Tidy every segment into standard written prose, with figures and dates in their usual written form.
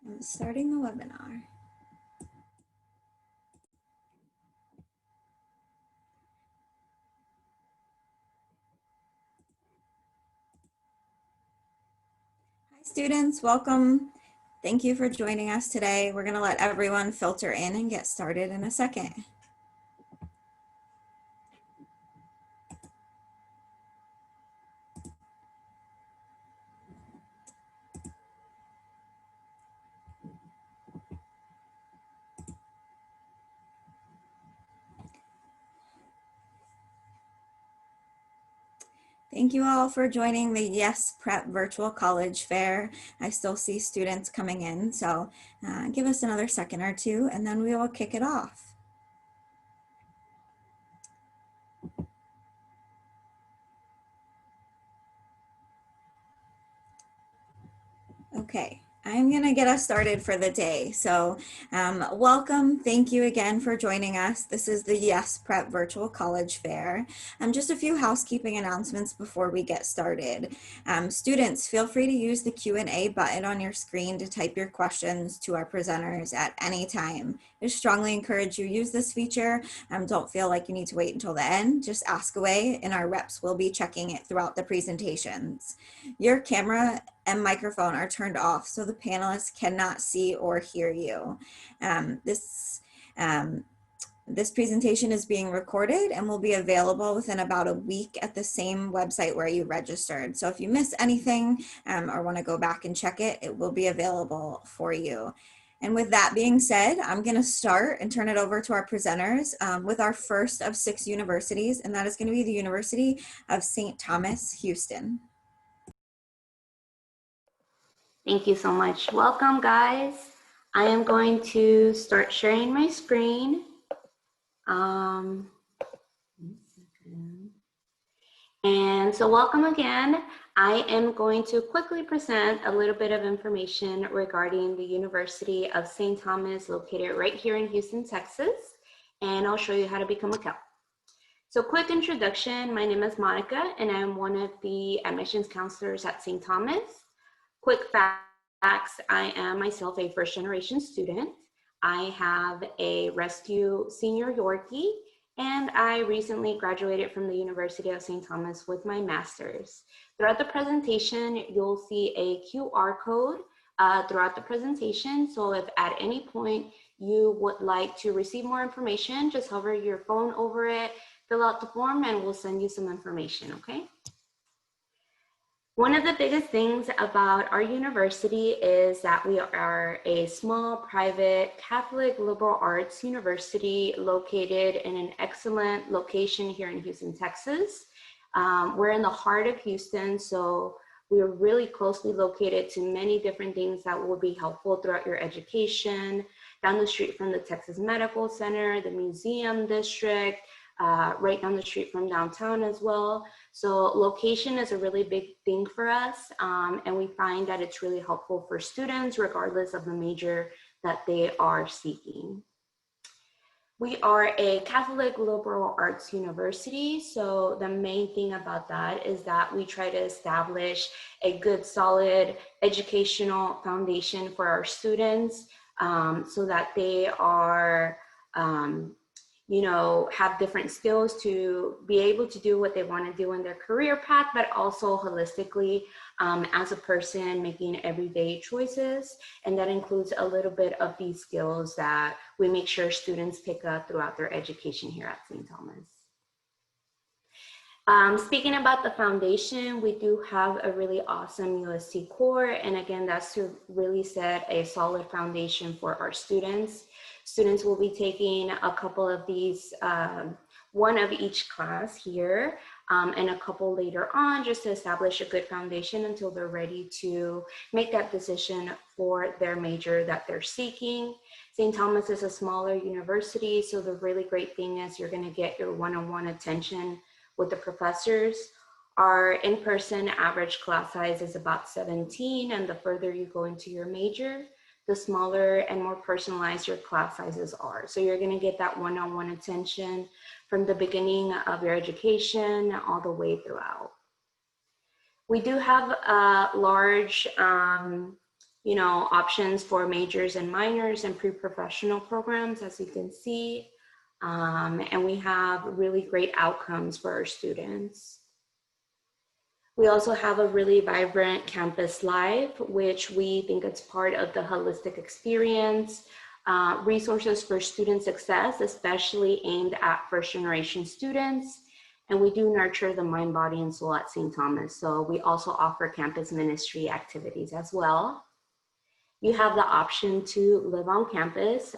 I'm starting the webinar. Hi students, welcome. Thank you for joining us today. We're going to let everyone filter in and get started in a second. Thank you all for joining the Yes Prep Virtual College Fair. I still see students coming in, so give us another second or two and then we will kick it off. Okay, I'm gonna get us started for the day. So welcome, thank you again for joining us. This is the Yes Prep Virtual College Fair. Just a few housekeeping announcements before we get started. Students, feel free to use the Q&A button on your screen to type your questions to our presenters at any time. I strongly encourage you use this feature. Don't feel like you need to wait until the end, just ask away and our reps will be checking it throughout the presentations. Your camera and microphone are turned off so the panelists cannot see or hear you. This presentation is being recorded and will be available within about a week at the same website where you registered. So if you miss anything or want to go back and check it, it will be available for you. And with that being said, I'm going to start and turn it over to our presenters with our first of 6 universities, and that is going to be the University of St. Thomas, Houston. Thank you so much. Welcome, guys. I am going to start sharing my screen. And so welcome again. I am going to quickly present a little bit of information regarding the University of St. Thomas, located right here in Houston, Texas. And I'll show you how to become a CAP. So quick introduction, my name is Monica and I'm one of the admissions counselors at St. Thomas. Quick facts, I am myself a first generation student. I have a rescue senior Yorkie, and I recently graduated from the University of St. Thomas with my master's. Throughout the presentation, you'll see a QR code throughout the presentation. So if at any point you would like to receive more information, just hover your phone over it, fill out the form, and we'll send you some information, okay? One of the biggest things about our university is that we are a small, private, Catholic liberal arts university located in an excellent location here in Houston, Texas. We're in the heart of Houston, so we're really closely located to many different things that will be helpful throughout your education. Down the street from the Texas Medical Center, the Museum District, right down the street from downtown as well. So location is a really big thing for us, and we find that it's really helpful for students regardless of the major that they are seeking. We are a Catholic liberal arts university, so the main thing about that is that we try to establish a good, solid educational foundation for our students so that they are have different skills to be able to do what they want to do in their career path, but also holistically as a person making everyday choices. And that includes a little bit of these skills that we make sure students pick up throughout their education here at St. Thomas. Speaking about the foundation, we do have a really awesome USC core. And again, that's to really set a solid foundation for our students. Students will be taking a couple of these, one of each class here, and a couple later on, just to establish a good foundation until they're ready to make that decision for their major that they're seeking. St. Thomas is a smaller university, so the really great thing is you're gonna get your one-on-one attention with the professors. Our in-person average class size is about 17, and the further you go into your major, the smaller and more personalized your class sizes are. So you're gonna get that one-on-one attention from the beginning of your education all the way throughout. We do have a large, options for majors and minors and pre-professional programs, as you can see. And we have really great outcomes for our students. We also have a really vibrant campus life, which we think it's part of the holistic experience. Resources for student success, especially aimed at first generation students. And we do nurture the mind, body, and soul at St. Thomas. So we also offer campus ministry activities as well. You have the option to live on campus.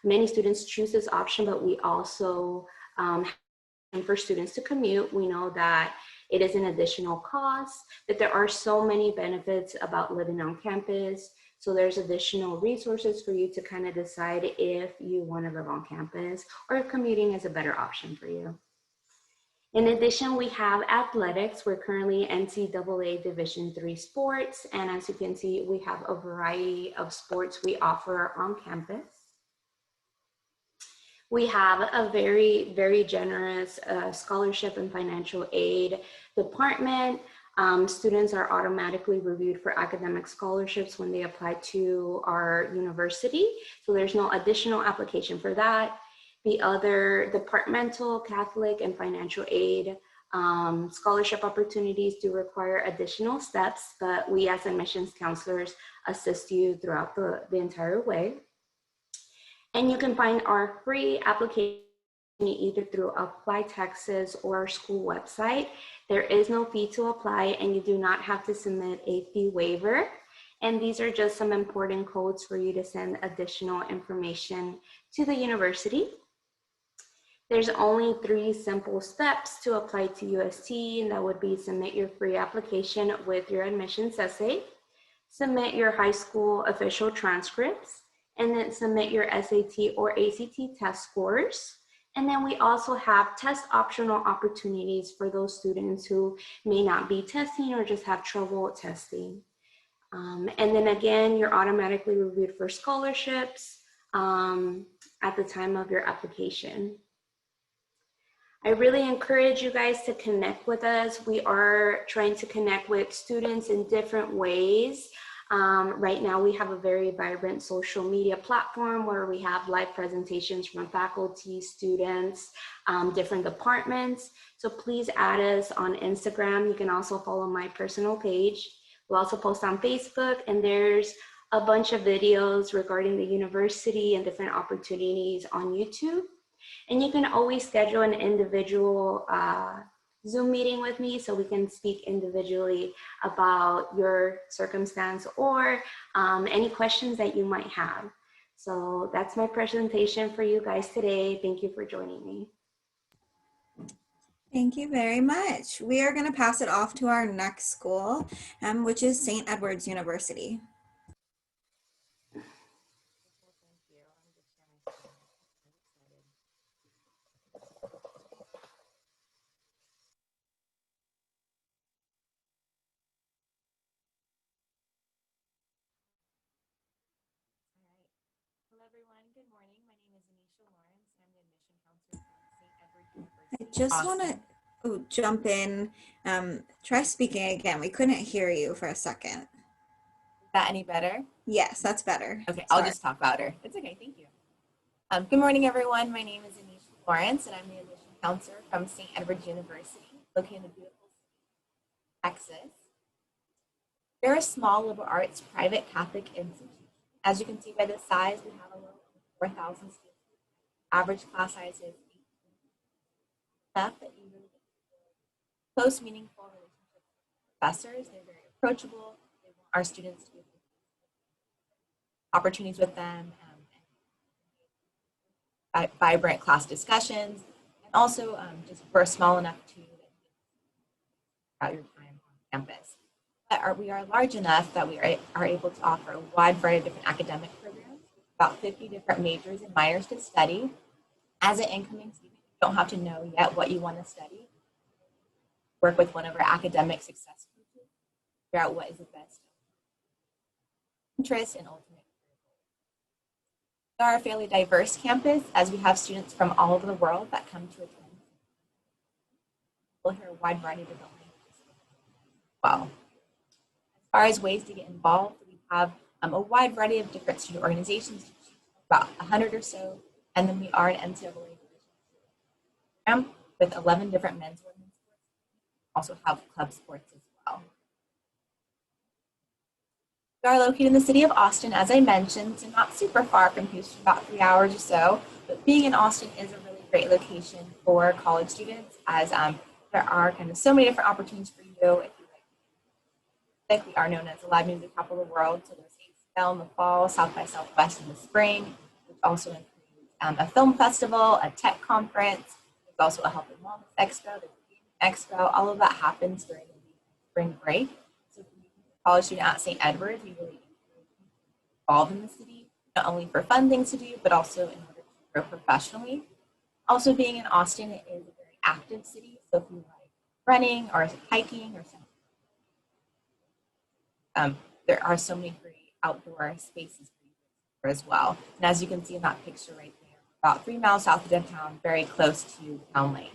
Many students choose this option, but we also, for students to commute, we know that it is an additional cost, that there are so many benefits about living on campus. So there's additional resources for you to kind of decide if you want to live on campus or if commuting is a better option for you. In addition, we have athletics. We're currently NCAA Division III sports. And as you can see, we have a variety of sports we offer on campus. We have a very, very generous scholarship and financial aid department. Students are automatically reviewed for academic scholarships when they apply to our university. So there's no additional application for that. The other departmental, Catholic, and financial aid scholarship opportunities do require additional steps, but we as admissions counselors assist you throughout the entire way. And you can find our free application either through Apply Texas or our school website. There is no fee to apply, and you do not have to submit a fee waiver. And these are just some important codes for you to send additional information to the university. There's only 3 simple steps to apply to UST, and that would be submit your free application with your admissions essay, submit your high school official transcripts, and then submit your SAT or ACT test scores. And then we also have test optional opportunities for those students who may not be testing or just have trouble testing. And then again, you're automatically reviewed for scholarships at the time of your application. I really encourage you guys to connect with us. We are trying to connect with students in different ways. Right now, we have a very vibrant social media platform where we have live presentations from faculty, students, different departments. So please add us on Instagram. You can also follow my personal page. We'll also post on Facebook, and there's a bunch of videos regarding the university and different opportunities on YouTube. And you can always schedule an individual Zoom meeting with me so we can speak individually about your circumstance or any questions that you might have. So that's my presentation for you guys today. Thank you for joining me. Thank you very much. We are going to pass it off to our next school, which is St. Edward's University. Good morning. My name is Anisha Lawrence, and I'm the admission counselor from St. Edward I University. just want to jump in. Try speaking again. We couldn't hear you for a second. Is that any better? Yes, that's better. Okay, Sorry. I'll just talk louder. It's okay, thank you. Good morning, everyone. My name is Anisha Lawrence, and I'm the admission counselor from St. Edward University, located in the beautiful Texas. We're a small liberal arts private Catholic institution. As you can see by the size, we have a little over 4,000 students. Average class size is 18. Enough that you really get close, meaningful relationships with professors. They're very approachable. They want our students to be able to opportunities with them, and vibrant class discussions, and also just we're small enough to throughout your time on campus. But we are large enough that we are able to offer a wide variety of different academic programs, about 50 different majors and minors to study. As an incoming student, you don't have to know yet what you want to study. Work with one of our academic success coaches, figure out what is the best interest and ultimate career goals. We are a fairly diverse campus, as we have students from all over the world that come to attend. We'll hear a wide variety of different languages. Wow. As far as ways to get involved, we have a wide variety of different student organizations, about 100 or so, and then we are an NCAA program with 11 different men's and women's sports. We also have club sports as well. We are located in the city of Austin, as I mentioned, so not super far from Houston, about 3 hours or so. But being in Austin is a really great location for college students, as there are kind of so many different opportunities for you. If you like music, we are known as the live music capital of the world. So there's ACL in the fall, South by Southwest in the spring, which also includes a film festival, a tech conference. There's also a health and wellness expo, there's a gaming expo. All of that happens during the spring break. So for you, a college student at St. Edward's, we really involved in the city, not only for fun things to do, but also in order to grow professionally. Also, being in Austin, it is a very active city. So if you like running or hiking or something, there are so many great outdoor spaces for you as well. And as you can see in that picture right there, about 3 miles south of downtown, very close to Town Lane.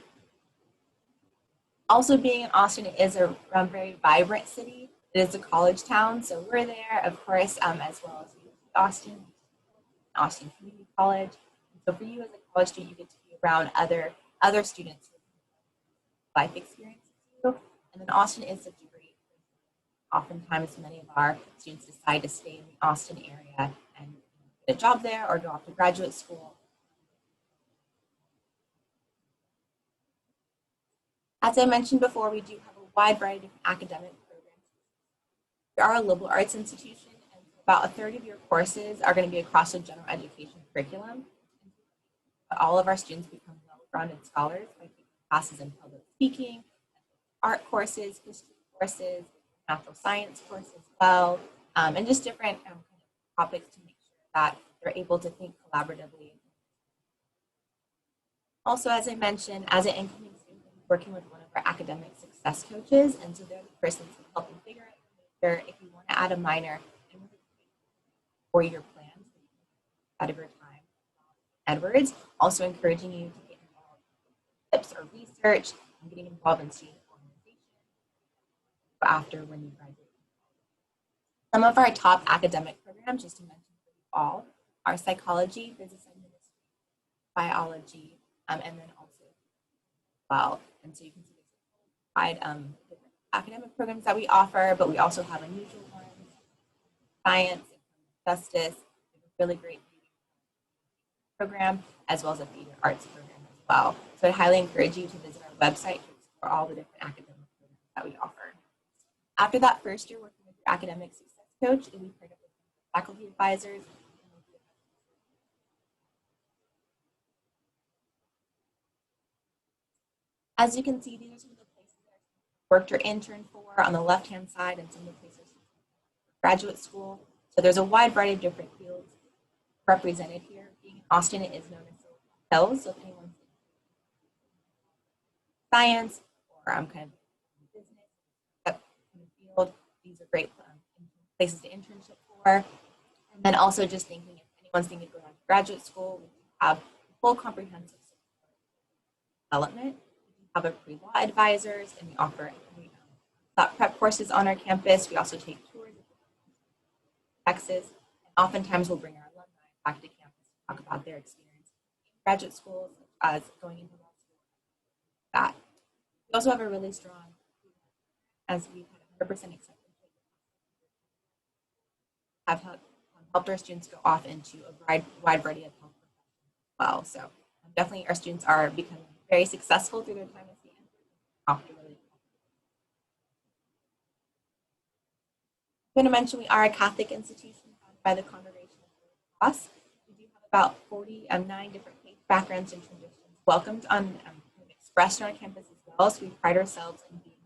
Also, being in Austin, it is a very vibrant city. It is a college town, so we're there, of course, as well as Austin Community College. So for you as a college student, you get to be around other students with life experiences too. And then Austin is such a great place. Oftentimes, many of our students decide to stay in the Austin area and get a job there or go off to graduate school. As I mentioned before, we do have a wide variety of academic programs. We are a liberal arts institution, and about a third of your courses are going to be across the general education curriculum. All of our students become well-rounded scholars by taking classes in public speaking, art courses, history courses, natural science courses as well, and just different kind of topics to make sure that they're able to think collaboratively. Also, as I mentioned, as an incoming student, we're working with one of our academic success coaches, and so they're the person to help you figure out your major, if you want to add a minor, and really four-year plans out of your time. Edwards, also encouraging you to get involved in tips or research and getting involved in student organization after when you graduate. Some of our top academic programs, just to mention for you all, are psychology, business administration, biology, and then also well. And so you can see there's wide different academic programs that we offer, but we also have unusual ones, science, justice, really great program, as well as a theater arts program as well. So I highly encourage you to visit our website to explore all the different academic programs that we offer. After that first year working with your academic success coach, we paired up with faculty advisors. As you can see, these are some of the places that I worked or interned for on the left-hand side, and some of the places for graduate school. So there's a wide variety of different fields represented here. Being in Austin, it is known as Hills. So if anyone's in science or kind of business kind of field, these are great places to internship for. And then also just thinking if anyone's thinking of going on to graduate school, we have full comprehensive development. We have a pre-law advisors, and we offer thought prep courses on our campus. We also take tours of Texas, and oftentimes we'll bring our alumni back to campus to talk about their experience in graduate school, such as going into law school. That we also have a really strong, as we've had 100% acceptance rate, have helped our students go off into a wide variety of health professions as well. So definitely our students are becoming very successful through their time at Stanford. I'm going to mention we are a Catholic institution founded by the Congregation of the Cross. We do have about 49 different faith backgrounds and traditions welcomed on expressed on our campus as well. So we pride ourselves in being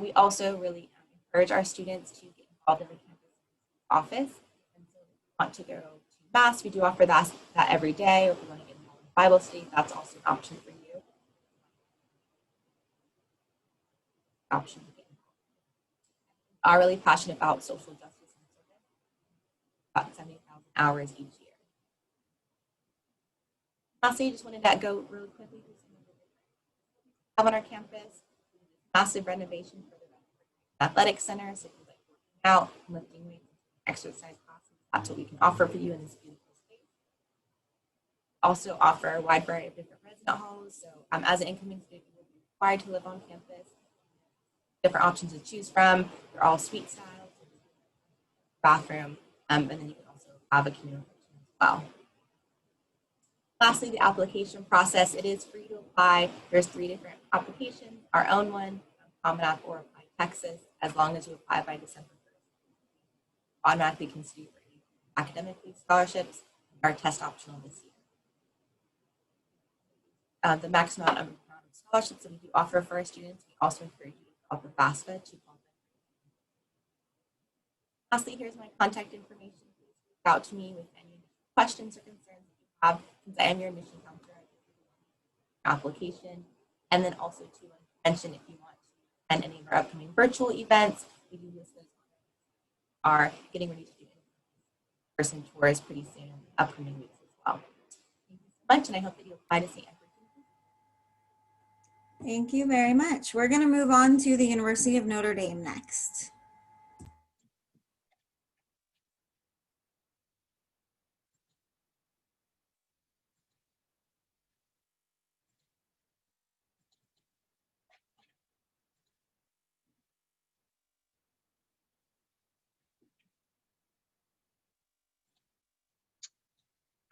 we also really encourage our students to get involved in the campus office. And so if you want to go to Mass, we do offer that every day. Or if you want to get involved in Bible study, that's also an option for you. Option to get involved. We are really passionate about social justice and service. About 70,000 hours each year. Lastly, I just wanted to go really quickly through some of the different have on our campus. Massive renovation for the athletic center. So if you like working out, lifting weights, exercise classes, that's what we can offer for you in this beautiful space. Also offer a wide variety of different resident halls. So as an incoming student, you will be required to live on campus. Different options to choose from. They're all suite style, bathroom, and then you can also have a communal kitchen as well. Lastly, the application process. It is free to apply. There's 3 different applications. Our own one, Common App, or Apply Texas. As long as you apply by December 1st, automatically consider you for any academic scholarships. Are test optional this year. The maximum amount of scholarships that we do offer for our students, we also encourage you to fill out the FAFSA to qualify. Lastly, here's my contact information. Please reach out to me with any questions or concerns that you have, since I am your admission counselor. Application, and then also to mention if you want to attend any of our upcoming virtual events, we do list those are getting ready to do in-person tours pretty soon in the upcoming weeks as well. Thank you so much, and I hope that you apply to St. Edward. Thank you very much. We're going to move on to the University of Notre Dame next.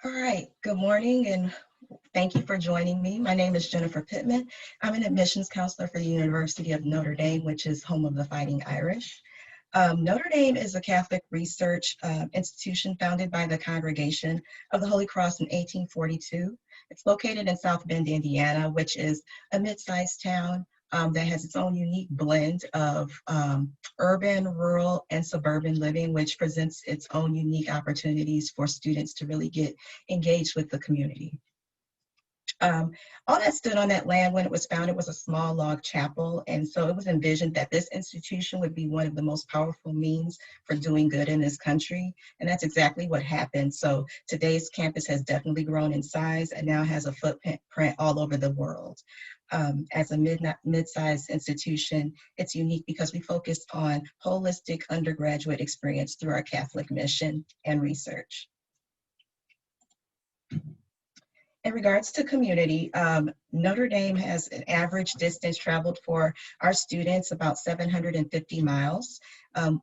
All right, good morning and thank you for joining me. My name is Jennifer Pittman. I'm an admissions counselor for the University of Notre Dame, which is home of the Fighting Irish. Notre Dame is a Catholic research institution founded by the Congregation of the Holy Cross in 1842. It's located in South Bend, Indiana, which is a mid-sized town that has its own unique blend of urban, rural, and suburban living, which presents its own unique opportunities for students to really get engaged with the community. All that stood on that land when it was founded was a small log chapel, and so it was envisioned that this institution would be one of the most powerful means for doing good in this country, and that's exactly what happened. So today's campus has definitely grown in size and now has a footprint all over the world. As a mid-sized institution, it's unique because we focus on holistic undergraduate experience through our Catholic mission and research. In regards to community, Notre Dame has an average distance traveled for our students about 750 miles.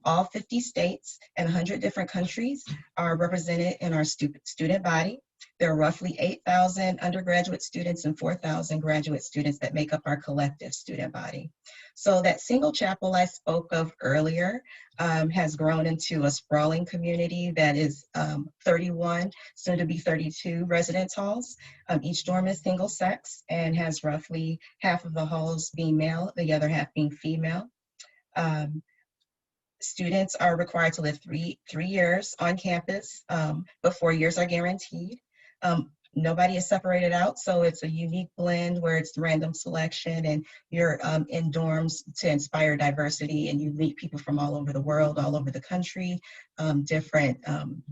All 50 states and 100 different countries are represented in our student body. There are roughly 8,000 undergraduate students and 4,000 graduate students that make up our collective student body. So that single chapel I spoke of earlier has grown into a sprawling community that is 31, soon to be 32 residence halls. Each dorm is single sex and has roughly half of the halls being male, the other half being female. Students are required to live three years on campus, but 4 years are guaranteed. Nobody is separated out, so it's a unique blend where it's random selection and you're in dorms to inspire diversity, and you meet people from all over the world, all over the country, different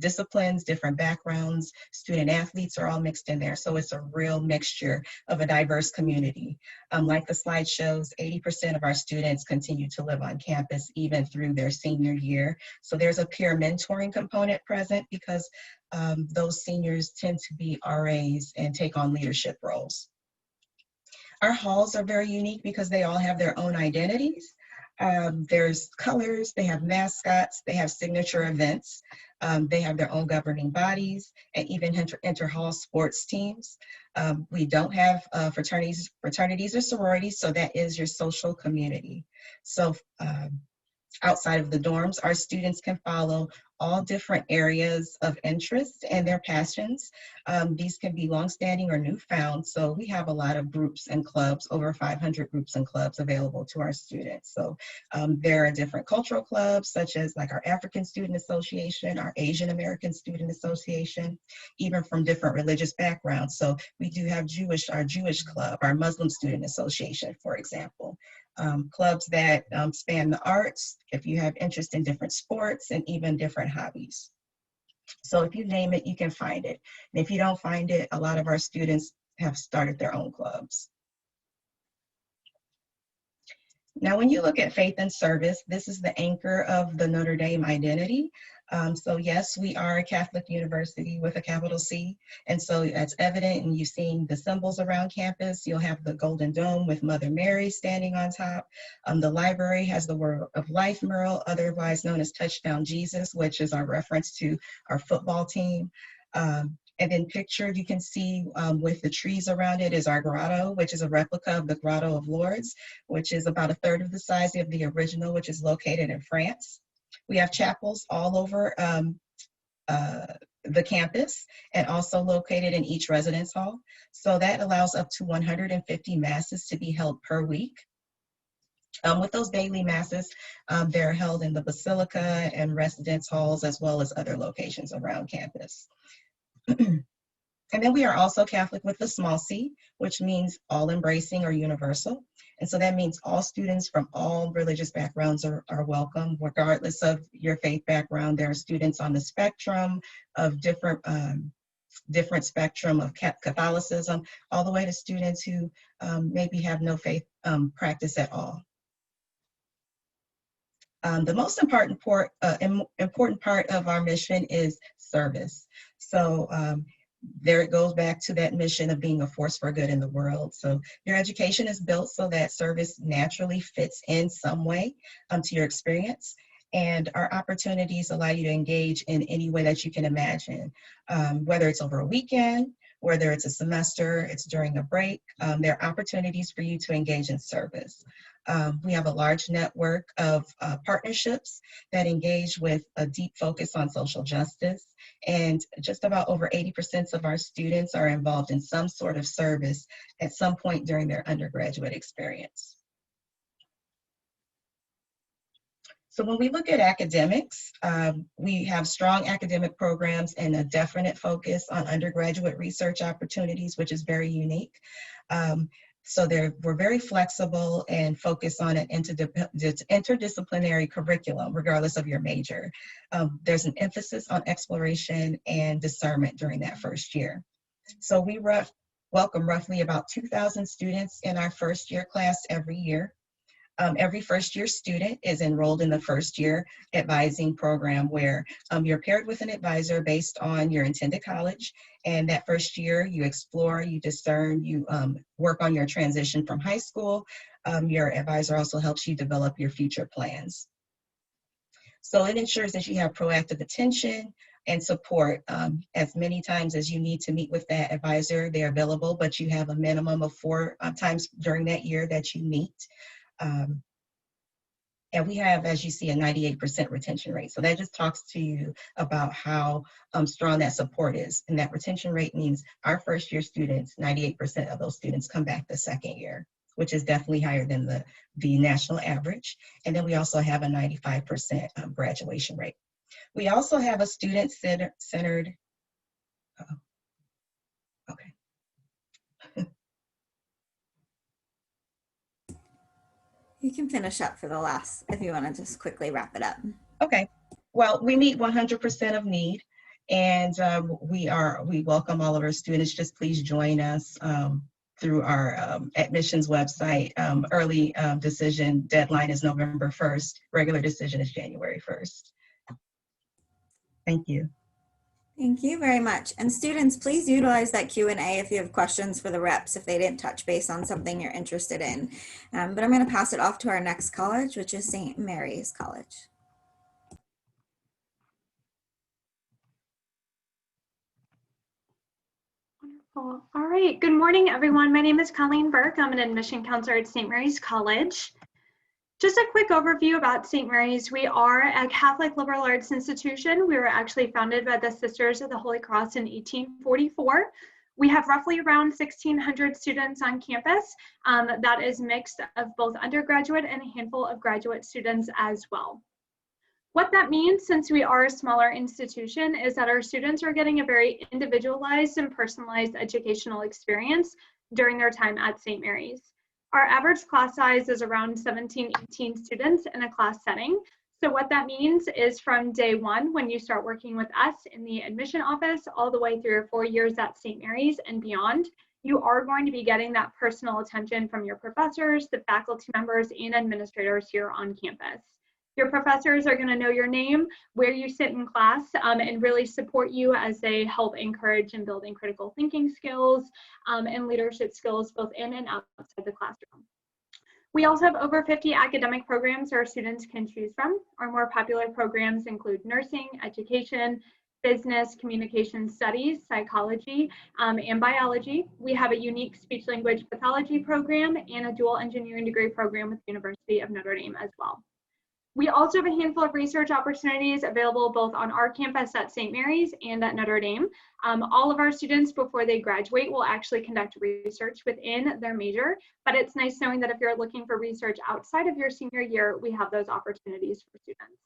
disciplines, different backgrounds. Student athletes are all mixed in there, so it's a real mixture of a diverse community. Like the slide shows, 80% of our students continue to live on campus even through their senior year. So there's a peer mentoring component present because those seniors tend to be RAs and take on leadership roles. Our halls are very unique because they all have their own identities. There's colors, they have mascots, they have signature events, they have their own governing bodies, and even inter-hall sports teams. We don't have fraternities or sororities, so that is your social community. So outside of the dorms, our students can follow all different areas of interest and their passions. These can be longstanding or newfound. So we have a lot of groups and clubs, over 500 groups and clubs available to our students. So there are different cultural clubs, such as like our African Student Association, our Asian American Student Association, even from different religious backgrounds. So we do have our Jewish club, our Muslim Student Association, for example. Clubs that span the arts, if you have interest in different sports and even different hobbies. So if you name it, you can find it. And if you don't find it, a lot of our students have started their own clubs. Now, when you look at faith and service, this is the anchor of the Notre Dame identity. So yes, we are a Catholic university with a capital C. And so that's evident, and you've seen the symbols around campus. You'll have the Golden Dome with Mother Mary standing on top. The library has the Word of Life mural, otherwise known as Touchdown Jesus, which is our reference to our football team. And then pictured, you can see with the trees around it is our grotto, which is a replica of the Grotto of Lourdes, which is about a third of the size of the original, which is located in France. We have chapels all over the campus and also located in each residence hall. So that allows up to 150 masses to be held per week. With those daily masses, they're held in the basilica and residence halls, as well as other locations around campus. And then we are also Catholic with the small c, which means all-embracing or universal. And so that means all students from all religious backgrounds are welcome, regardless of your faith background. There are students on the spectrum of different spectrum of Catholicism, all the way to students who maybe have no faith practice at all. The most important part of our mission is service. So there it goes back to that mission of being a force for good in the world. So your education is built so that service naturally fits in some way to your experience. And our opportunities allow you to engage in any way that you can imagine, whether it's over a weekend, whether it's a semester, it's during a break. There are opportunities for you to engage in service. We have a large network of partnerships that engage with a deep focus on social justice, and just about over 80% of our students are involved in some sort of service at some point during their undergraduate experience. So when we look at academics, we have strong academic programs and a definite focus on undergraduate research opportunities, which is very unique. So we're very flexible and focus on an interdisciplinary curriculum, regardless of your major. There's an emphasis on exploration and discernment during that first year. So we welcome roughly about 2,000 students in our first year class every year. Every first year student is enrolled in the first year advising program where you're paired with an advisor based on your intended college. And that first year you explore, you discern, you work on your transition from high school. Your advisor also helps you develop your future plans. So it ensures that you have proactive attention and support as many times as you need to meet with that advisor. They're available, but you have a minimum of 4 times during that year that you meet. And we have, as you see, a 98% retention rate. So that just talks to you about how strong that support is. And that retention rate means our first year students, 98% of those students come back the second year, which is definitely higher than the national average. And then we also have a 95% graduation rate. We also have a student-centered, okay. You can finish up for the last, if you want to just quickly wrap it up. Okay. Well, we meet 100% of need, and we welcome all of our students. Just please join us through our admissions website. Early decision deadline is November 1st. Regular decision is January 1st. Thank you. Thank you very much. And students, please utilize that Q&A if you have questions for the reps, if they didn't touch base on something you're interested in. But I'm going to pass it off to our next college, which is St. Mary's College. Wonderful. All right. Good morning, everyone. My name is Colleen Burke. I'm an admission counselor at St. Mary's College. Just a quick overview about St. Mary's. We are a Catholic liberal arts institution. We were actually founded by the Sisters of the Holy Cross in 1844. We have roughly around 1,600 students on campus. That is mixed of both undergraduate and a handful of graduate students as well. What that means, since we are a smaller institution, is that our students are getting a very individualized and personalized educational experience during their time at St. Mary's. Our average class size is around 17, 18 students in a class setting. So what that means is from day one, when you start working with us in the admission office, all the way through your 4 years at St. Mary's and beyond, you are going to be getting that personal attention from your professors, the faculty members, and administrators here on campus. Your professors are going to know your name, where you sit in class, and really support you as they help encourage and building critical thinking skills and leadership skills both in and outside the classroom. We also have over 50 academic programs our students can choose from. Our more popular programs include nursing, education, business, communication studies, psychology, and biology. We have a unique speech language pathology program and a dual engineering degree program with the University of Notre Dame as well. We also have a handful of research opportunities available both on our campus at St. Mary's and at Notre Dame. All of our students before they graduate will actually conduct research within their major, but it's nice knowing that if you're looking for research outside of your senior year, we have those opportunities for students.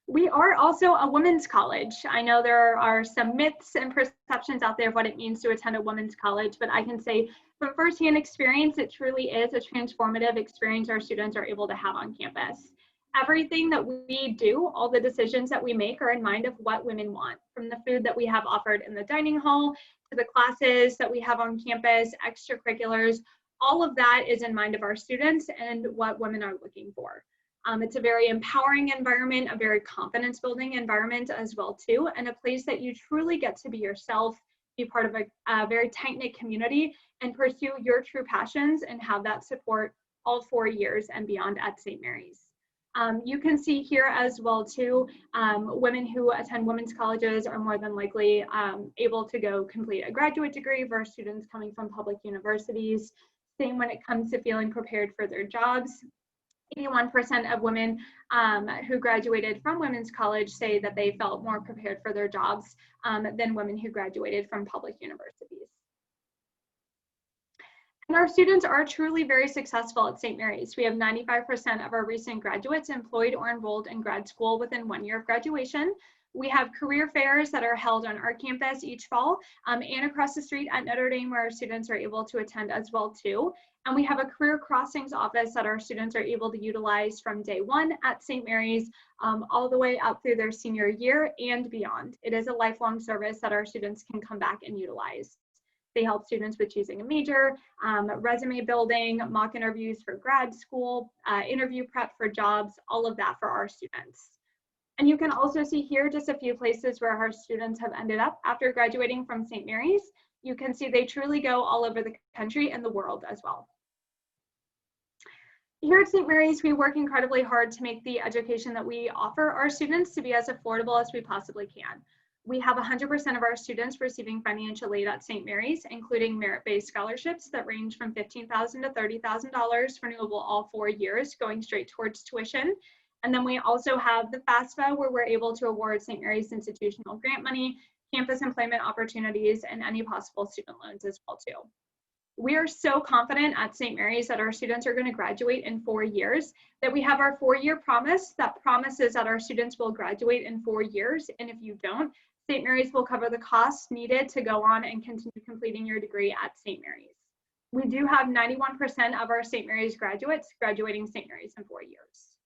We are also a women's college. I know there are some myths and perceptions out there of what it means to attend a women's college, but I can say from firsthand experience, it truly is a transformative experience our students are able to have on campus. Everything that we do, all the decisions that we make are in mind of what women want, from the food that we have offered in the dining hall to the classes that we have on campus, extracurriculars, all of that is in mind of our students and what women are looking for. It's a very empowering environment, a very confidence building environment as well too, and a place that you truly get to be yourself, be part of a very tight-knit community and pursue your true passions and have that support all 4 years and beyond at St. Mary's. You can see here as well too, women who attend women's colleges are more than likely able to go complete a graduate degree versus students coming from public universities. Same when it comes to feeling prepared for their jobs. 81% of women who graduated from women's college say that they felt more prepared for their jobs than women who graduated from public universities. And our students are truly very successful at St. Mary's. We have 95% of our recent graduates employed or enrolled in grad school within 1 year of graduation. We have career fairs that are held on our campus each fall and across the street at Notre Dame where our students are able to attend as well too. And we have a career crossings office that our students are able to utilize from day one at St. Mary's all the way up through their senior year and beyond. It is a lifelong service that our students can come back and utilize. They help students with choosing a major, resume building, mock interviews for grad school, interview prep for jobs, all of that for our students. And you can also see here just a few places where our students have ended up after graduating from St. Mary's. You can see they truly go all over the country and the world as well. Here at St. Mary's, we work incredibly hard to make the education that we offer our students to be as affordable as we possibly can. We have 100% of our students receiving financial aid at St. Mary's, including merit-based scholarships that range from $15,000 to $30,000 renewable all 4 years, going straight towards tuition. And then we also have the FAFSA, where we're able to award St. Mary's institutional grant money, campus employment opportunities, and any possible student loans as well too. We are so confident at St. Mary's that our students are going to graduate in 4 years, that we have our 4-year promise that promises that our students will graduate in 4 years. And if you don't, St. Mary's will cover the costs needed to go on and continue completing your degree at St. Mary's. We do have 91% of our St. Mary's graduates graduating St. Mary's in 4 years.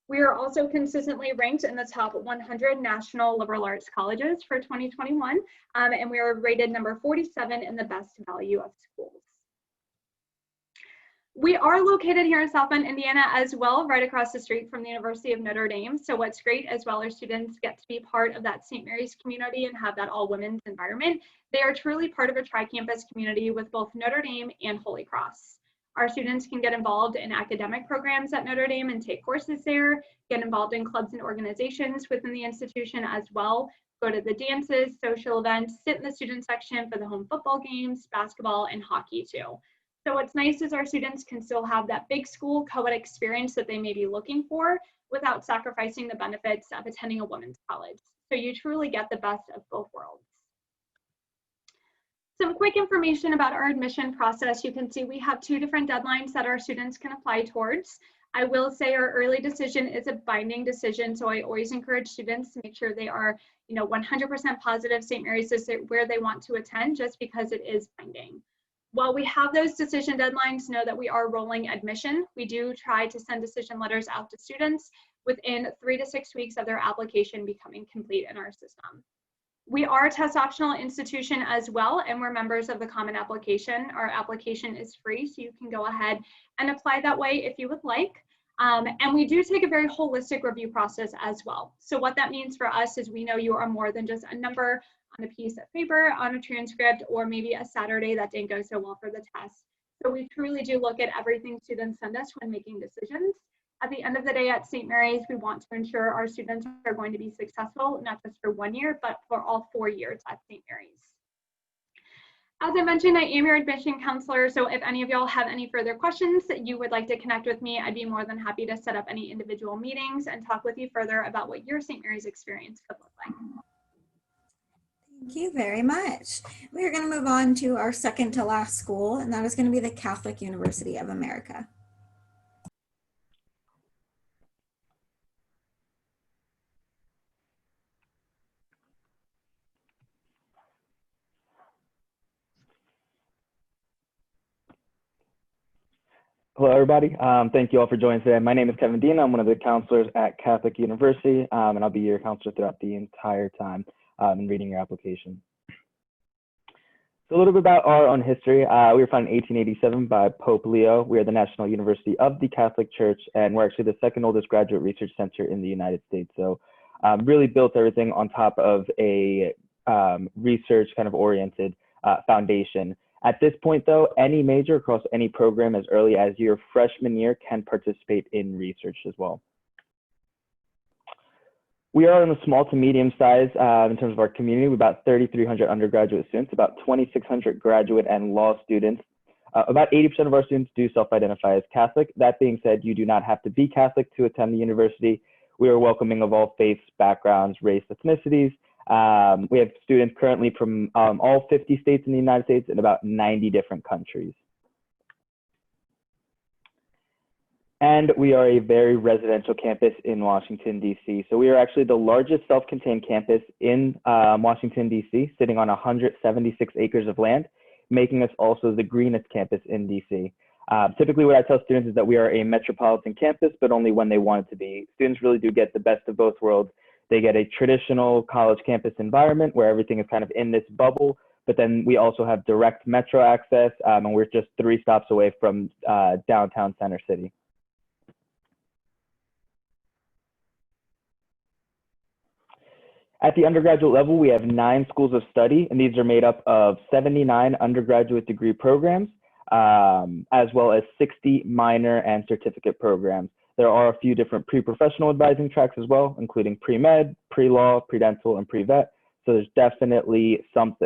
We are also consistently ranked in the top 100 national liberal arts colleges for 2021, and we are rated number 47 in the best value of schools. We are located here in South Bend, Indiana as well, right across the street from the University of Notre Dame. So what's great as well, our students get to be part of that St. Mary's community and have that all women's environment. They are truly part of a tri-campus community with both Notre Dame and Holy Cross. Our students can get involved in academic programs at Notre Dame and take courses there, get involved in clubs and organizations within the institution as well, go to the dances, social events, sit in the student section for the home football games, basketball, and hockey too. So what's nice is our students can still have that big school co-ed experience that they may be looking for without sacrificing the benefits of attending a women's college. So you truly get the best of both worlds. Some quick information about our admission process. You can see we have 2 different deadlines that our students can apply towards. I will say our early decision is a binding decision, so I always encourage students to make sure they are 100% positive St. Mary's is where they want to attend, just because it is binding. While we have those decision deadlines, know that we are rolling admission. We do try to send decision letters out to students within 3 to 6 weeks of their application becoming complete in our system. We are a test optional institution as well, and we're members of the Common Application. Our application is free, so you can go ahead and apply that way if you would like. And we do take a very holistic review process as well. So what that means for us is we know you are more than just a number on a piece of paper, on a transcript, or maybe a Saturday that didn't go so well for the test. So we truly do look at everything students send us when making decisions. At the end of the day at St. Mary's, we want to ensure our students are going to be successful, not just for 1 year, but for all 4 years at St. Mary's. As I mentioned, I am your admission counselor, so if any of y'all have any further questions that you would like to connect with me, I'd be more than happy to set up any individual meetings and talk with you further about what your St. Mary's experience could look like. Thank you very much. We are going to move on to our second to last school, and that is going to be the Catholic University of America. Hello, everybody. Thank you all for joining today. My name is Kevin Dean. I'm one of the counselors at Catholic University, and I'll be your counselor throughout the entire time in reading your application. So a little bit about our own history. We were founded in 1887 by Pope Leo. We are the National University of the Catholic Church, and we're actually the second oldest graduate research center in the United States. So really built everything on top of a research kind of oriented foundation. At this point, though, any major across any program as early as your freshman year can participate in research as well. We are in the small to medium size in terms of our community. We're about 3,300 undergraduate students, about 2,600 graduate and law students. About 80% of our students do self-identify as Catholic. That being said, you do not have to be Catholic to attend the university. We are welcoming of all faiths, backgrounds, race, ethnicities. We have students currently from all 50 states in the United States and about 90 different countries. And we are a very residential campus in Washington, D.C. So we are actually the largest self-contained campus in Washington, D.C., sitting on 176 acres of land, making us also the greenest campus in D.C. Typically what I tell students is that we are a metropolitan campus, but only when they want it to be. Students really do get the best of both worlds. They get a traditional college campus environment where everything is kind of in this bubble, but then we also have direct metro access, and we're just 3 stops away from downtown Center City. At the undergraduate level, we have 9 schools of study, and these are made up of 79 undergraduate degree programs, as well as 60 minor and certificate programs. There are a few different pre-professional advising tracks as well, including pre-med, pre-law, pre-dental, and pre-vet. So there's definitely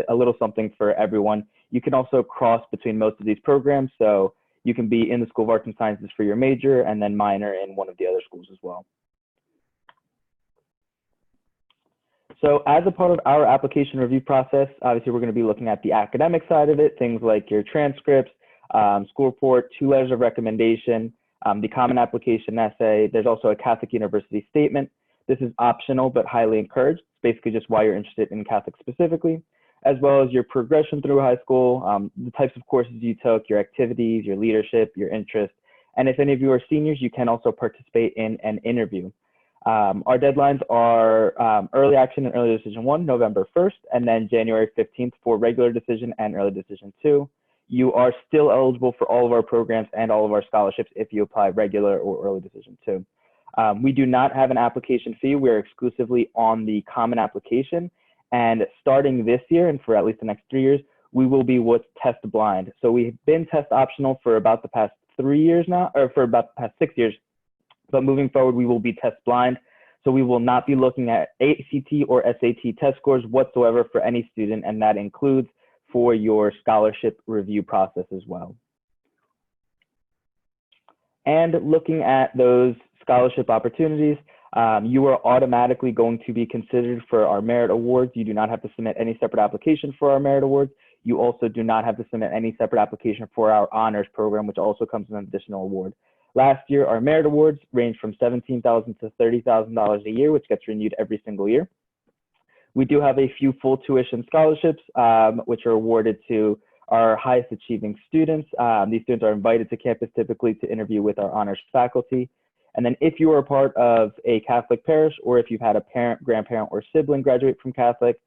a little something for everyone. You can also cross between most of these programs. So you can be in the School of Arts and Sciences for your major and then minor in one of the other schools as well. So as a part of our application review process, obviously we're going to be looking at the academic side of it, things like your transcripts, school report, 2 letters of recommendation, the common application essay. There's also a Catholic University statement. This is optional but highly encouraged. It's basically just why you're interested in Catholic specifically, as well as your progression through high school, the types of courses you took, your activities, your leadership, your interests. And if any of you are seniors, you can also participate in an interview. Our deadlines are early action and early decision 1, November 1st, and then January 15th for regular decision and early decision 2. You are still eligible for all of our programs and all of our scholarships if you apply regular or early decision 2. We do not have an application fee. We're exclusively on the common application. And starting this year and for at least the next 3 years, we will be what's test blind. So we've been test optional for about the past 3 years now, or for about the past 6 years. But moving forward, we will be test blind. So we will not be looking at ACT or SAT test scores whatsoever for any student, and that includes for your scholarship review process as well. And looking at those scholarship opportunities, you are automatically going to be considered for our merit awards. You do not have to submit any separate application for our merit awards. You also do not have to submit any separate application for our honors program, which also comes with an additional award. Last year, our merit awards ranged from $17,000 to $30,000 a year, which gets renewed every single year. We do have a few full tuition scholarships, which are awarded to our highest achieving students. These students are invited to campus typically to interview with our honors faculty. And then if you are a part of a Catholic parish, or if you've had a parent, grandparent, or sibling graduate from Catholic,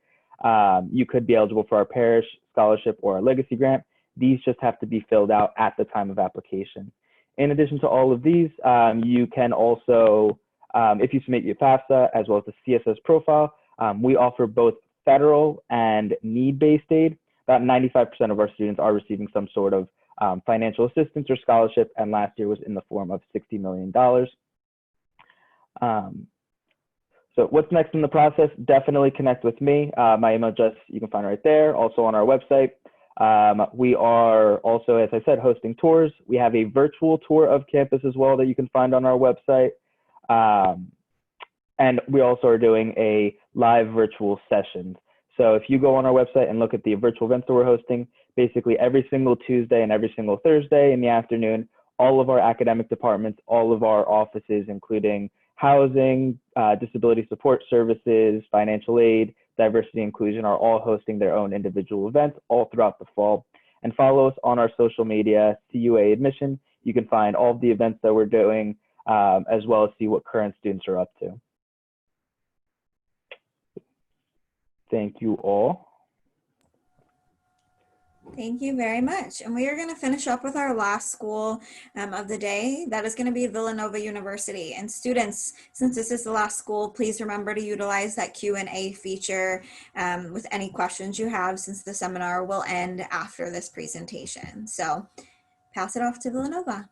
you could be eligible for our parish scholarship or our legacy grant. These just have to be filled out at the time of application. In addition to all of these, you can also, if you submit your FAFSA as well as the CSS profile, we offer both federal and need-based aid. About 95% of our students are receiving some sort of financial assistance or scholarship, and last year was in the form of $60 million. So what's next in the process? Definitely connect with me. My email address, you can find right there, also on our website. We are also, as I said, hosting tours. We have a virtual tour of campus as well that you can find on our website. And we also are doing a live virtual sessions. So if you go on our website and look at the virtual events that we're hosting, basically every single Tuesday and every single Thursday in the afternoon, all of our academic departments, all of our offices, including housing, disability support services, financial aid, diversity inclusion, are all hosting their own individual events all throughout the fall. And follow us on our social media, CUA Admission. You can find all of the events that we're doing, as well as see what current students are up to. Thank you all. Thank you very much. And we are going to finish up with our last school of the day. That is going to be Villanova University. And students, since this is the last school, please remember to utilize that Q&A feature with any questions you have, since the seminar will end after this presentation. So pass it off to Villanova.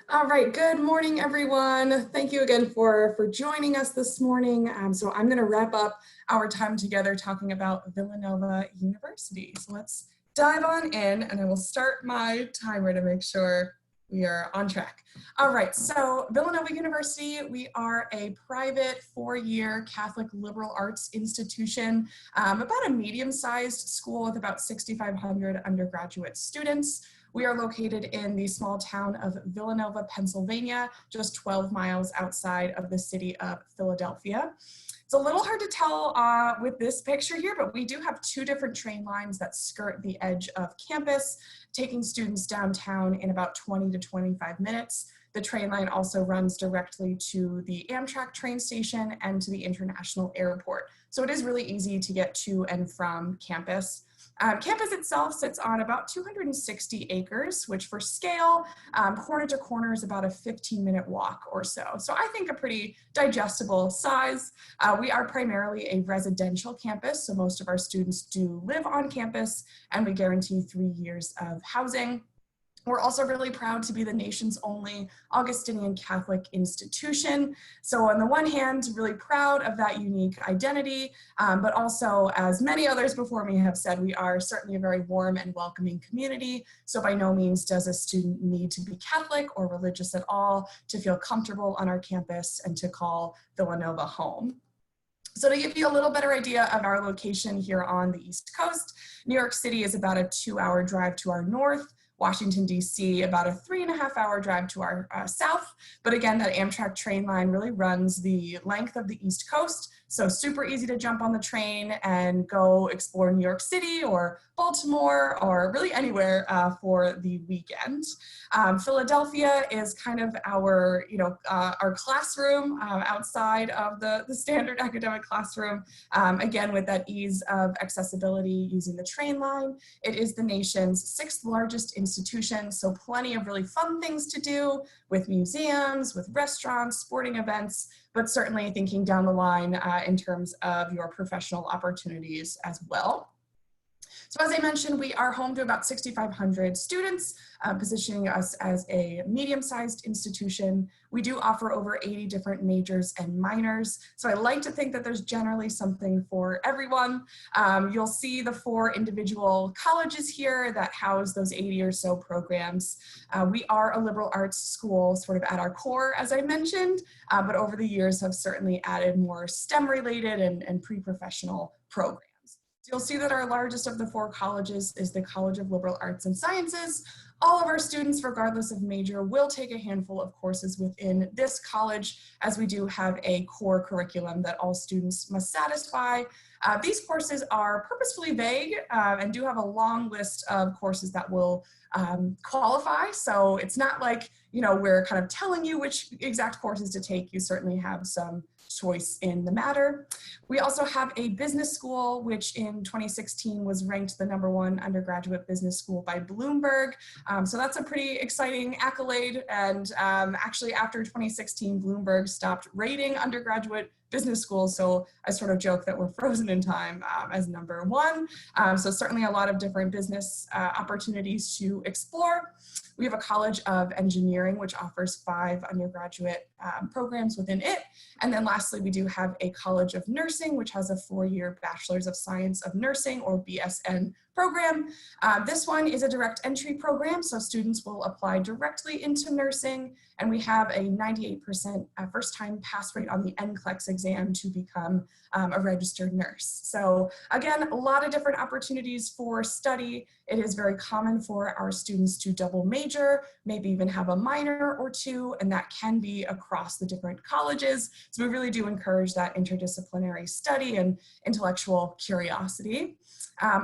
All right, good morning, everyone. Thank you again for joining us this morning. So I'm gonna wrap up our time together talking about Villanova University. So let's dive on in, and I will start my timer to make sure we are on track. All right, so Villanova University, we are a private 4-year Catholic liberal arts institution, about a medium-sized school with about 6,500 undergraduate students. We are located in the small town of Villanova, Pennsylvania, just 12 miles outside of the city of Philadelphia. It's a little hard to tell with this picture here, but we do have 2 different train lines that skirt the edge of campus, taking students downtown in about 20 to 25 minutes. The train line also runs directly to the Amtrak train station and to the international airport. So it is really easy to get to and from campus. Campus itself sits on about 260 acres, which for scale, corner to corner is about a 15-minute walk or so. So I think a pretty digestible size. We are primarily a residential campus, so most of our students do live on campus, and we guarantee 3 years of housing. We're also really proud to be the nation's only Augustinian Catholic institution. So on the one hand, really proud of that unique identity, but also, as many others before me have said, we are certainly a very warm and welcoming community. So by no means does a student need to be Catholic or religious at all to feel comfortable on our campus and to call Villanova home. So to give you a little better idea of our location here on the East Coast, New York City is about a 2-hour drive to our north. Washington, D.C., about a 3.5-hour drive to our south. But again, that Amtrak train line really runs the length of the East Coast. So super easy to jump on the train and go explore New York City or Baltimore or really anywhere for the weekend. Philadelphia is kind of our, our classroom outside of the standard academic classroom. Again, with that ease of accessibility using the train line. It is the nation's 6th largest institution, so plenty of really fun things to do with museums, with restaurants, sporting events, but certainly thinking down the line in terms of your professional opportunities as well. So as I mentioned, we are home to about 6,500 students, positioning us as a medium-sized institution. We do offer over 80 different majors and minors. So I like to think that there's generally something for everyone. You'll see the 4 individual colleges here that house those 80 or so programs. We are a liberal arts school sort of at our core, as I mentioned, but over the years have certainly added more STEM-related and pre-professional programs. You'll see that our largest of the 4 colleges is the College of Liberal Arts and Sciences. All of our students, regardless of major, will take a handful of courses within this college, as we do have a core curriculum that all students must satisfy. These courses are purposefully vague and do have a long list of courses that will qualify. So it's not like, we're kind of telling you which exact courses to take. You certainly have some choice in the matter. We also have a business school, which in 2016 was ranked the #1 undergraduate business school by Bloomberg. So that's a pretty exciting accolade. And actually after 2016, Bloomberg stopped rating undergraduate business schools. So I sort of joke that we're frozen in time as #1. So certainly a lot of different business opportunities to explore. We have a College of Engineering, which offers 5 undergraduate programs within it. And then lastly, we do have a College of Nursing, which has a 4-year Bachelor's of Science of Nursing, or BSN program. This one is a direct entry program, so students will apply directly into nursing, and we have a 98% first-time pass rate on the NCLEX exam to become a registered nurse. So again, a lot of different opportunities for study. It is very common for our students to double major, maybe even have a minor or 2, and that can be across the different colleges. So we really do encourage that interdisciplinary study and intellectual curiosity.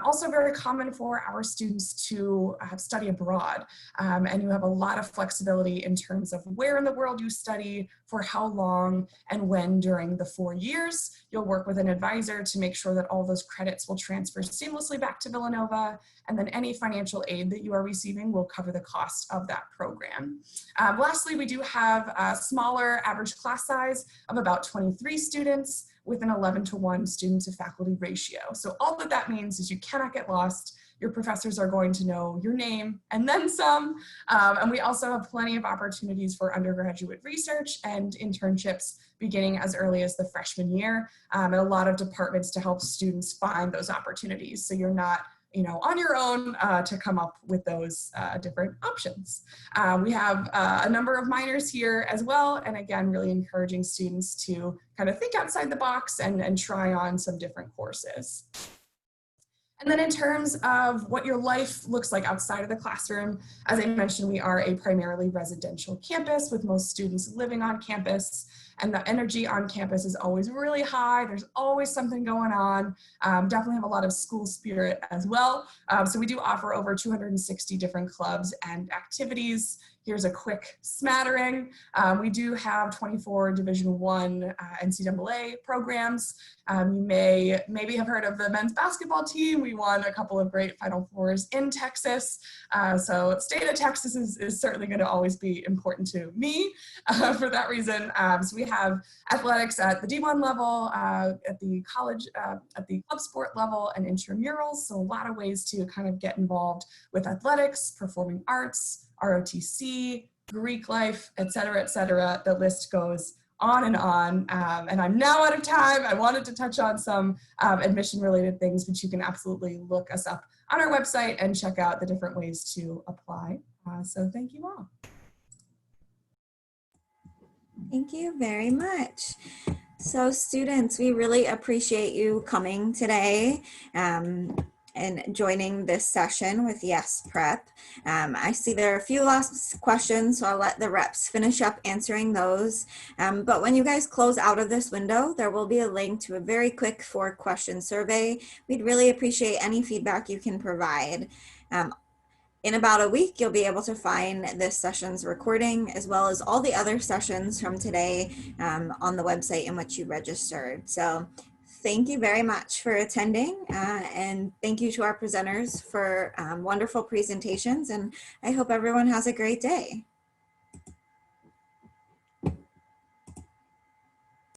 Also very common for our students to study abroad, and you have a lot of flexibility in terms of where in the world you study, for how long, and when during the 4 years. You'll work with an advisor to make sure that all those credits will transfer seamlessly back to Villanova, and then any financial aid that you are receiving will cover the cost of that program. Lastly, we do have a smaller average class size of about 23 students, with an 11-to-1 student to faculty ratio. So all that means is you cannot get lost. Your professors are going to know your name and then some. And we also have plenty of opportunities for undergraduate research and internships beginning as early as the freshman year, and a lot of departments to help students find those opportunities. So you're not on your own to come up with those different options. We have a number of minors here as well, and again, really encouraging students to kind of think outside the box and try on some different courses. And then in terms of what your life looks like outside of the classroom, as I mentioned, we are a primarily residential campus with most students living on campus, and the energy on campus is always really high. There's always something going on. Definitely have a lot of school spirit as well. So we do offer over 260 different clubs and activities. Here's a quick smattering. We do have 24 Division I NCAA programs. You maybe have heard of the men's basketball team. We won a couple of great Final Fours in Texas. So state of Texas is certainly going to always be important to me for that reason. So we have athletics at the D1 level, at the college, at the club sport level, and intramurals. So a lot of ways to kind of get involved with athletics, performing arts, ROTC, Greek life, et cetera, the list goes on. And I'm now out of time. I wanted to touch on some admission related things, but you can absolutely look us up on our website and check out the different ways to apply. So thank you all. Thank you very much. So students, we really appreciate you coming today and joining this session with Yes Prep. I see there are a few last questions, so I'll let the reps finish up answering those. But when you guys close out of this window, there will be a link to a very quick 4-question survey. We'd really appreciate any feedback you can provide. In about a week, you'll be able to find this session's recording, as well as all the other sessions from today on the website in which you registered. So thank you very much for attending, and thank you to our presenters for wonderful presentations, and I hope everyone has a great day.